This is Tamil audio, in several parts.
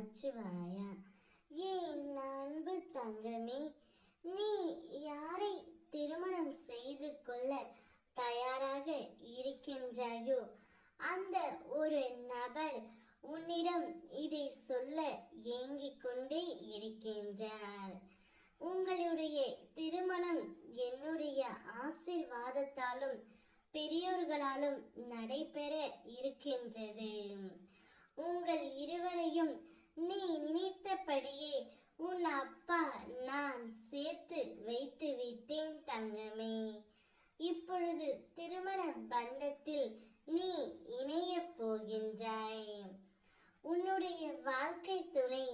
நமச்சிவாயா. ஏன் அன்பு தங்கமே, நீ யாரை திருமணம் செய்து கொள்ள தயாராக இருக்கின்றாயோ அந்த ஒரு நபர் உன்னிடம் இதை சொல்ல ஏங்கிக் கொண்டே இருக்கின்றார். உங்களுடைய திருமணம் என்னுடைய ஆசீர்வாதத்தாலும் பெரியோர்களாலும் நடைபெற இருக்கின்றது. உங்கள் இருவரையும் நீ நினைத்தபடியே உன் அப்பா நான் சேர்த்து வைத்து விட்டேன் தங்கமே. இப்பொழுது திருமண பந்தத்தில் நீ இணைய போகின்றாய். உன்னுடைய வாழ்க்கை துணை,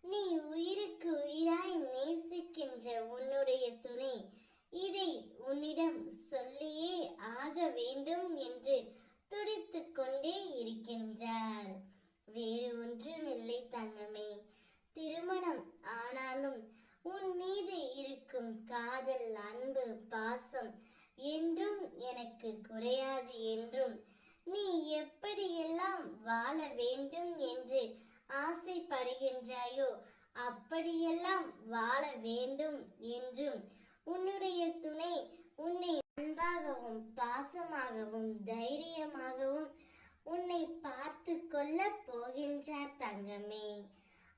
நீ உயிருக்கு உயிராய் நேசிக்கின்ற உன்னுடைய துணை இதை உன்னிடம் சொல்லியே ஆக வேண்டும் என்று துடித்துக் கொண்டே இருக்கின்றார். வேறு ஒன்றுமில்லை தங்கமே. திருமணம் ஆனாலும் உன் மீது இருக்கும் காதல், அன்பு, பாசம் என்றும் எனக்கு குறையாது என்றும், நீ எப்படியெல்லாம் வாழ வேண்டும் என்று ஆசைப்படுகின்றாயோ அப்படியெல்லாம் வாழ வேண்டும் என்றும் உன்னுடைய துணை உன்னை அன்பாகவும் பாசமாகவும் தைரியமாகவும் உன்னை பார்த்து கொள்ள போகின்றார் தங்கமே.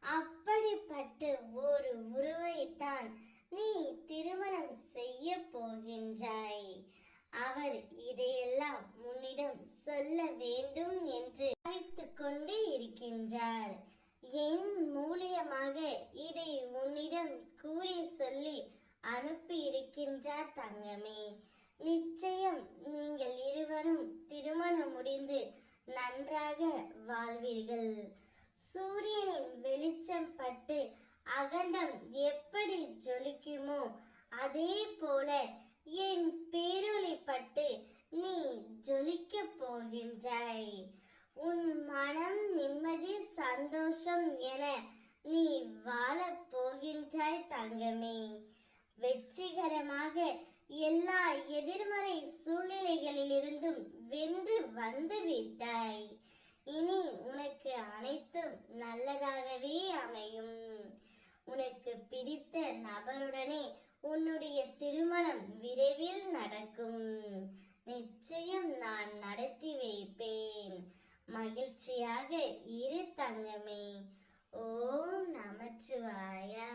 அப்படிப்பட்ட ஒரு உறவைத்தான் நீ திருமணம் செய்ய போகின்றாய். அவர் இதையெல்லாம் உன்னிடம் சொல்ல வேண்டும் என்று தவித்துக் கொண்டு இருக்கின்றார். என் மூலியமாக இதை உன்னிடம் கூறி சொல்லி அனுப்பி இருக்கின்றார் தங்கமே. நிச்சயம் நீங்கள் இருவரும் திருமணம் முடிந்து நன்றாக வாழ்வீர்கள். சூரியனின் வெளிச்சம் பட்டு அகண்டம் எப்படி ஜொலிக்குமோ அதே போல என் பேரொளி பட்டு நீ ஜொலிக்க போகின்றாய். உன் மனம் நிம்மதி சந்தோஷம் என நீ வாழ போகின்றாய் தங்கமே. வெற்றிகரமாக எல்லா எதிர்மறை சூழ்நிலைகளிலிருந்தும் வென்று வந்து விட்டாய். இனி உனக்கு அனைத்தும் நல்லதாகவே அமையும். உனக்கு பிடித்த நபருடனே உன்னுடைய திருமணம் விரைவில் நடக்கும். நிச்சயம் நான் நடத்தி வைப்பேன். மகிழ்ச்சியாக இரு தங்கமே. ஓம் நமச்சிவாயா.